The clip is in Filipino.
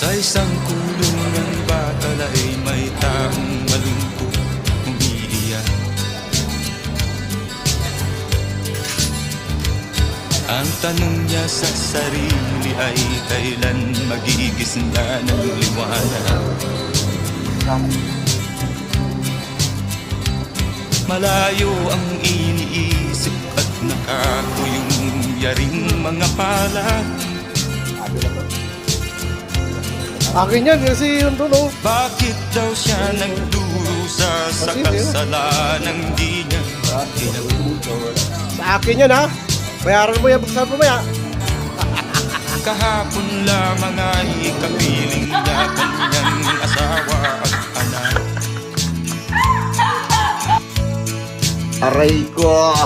Sa isang kulungan bakal ay may taong malungkot umiiyak. Ang tanong niya sa sarili ay kailan magigisna ng liwanag. Malayo ang iniisip at nakakuyong yaring mga palad. Akin yan, kasi yun doon, oh. Bakit daw siya nagdurusa sa kasalanang di niya tinaguto? Sa akin yan, ha? Bayaran mo yan, buksan mo maya. Kahapon lamang ay kapiling niya kanyang asawa at anak. Aray ko!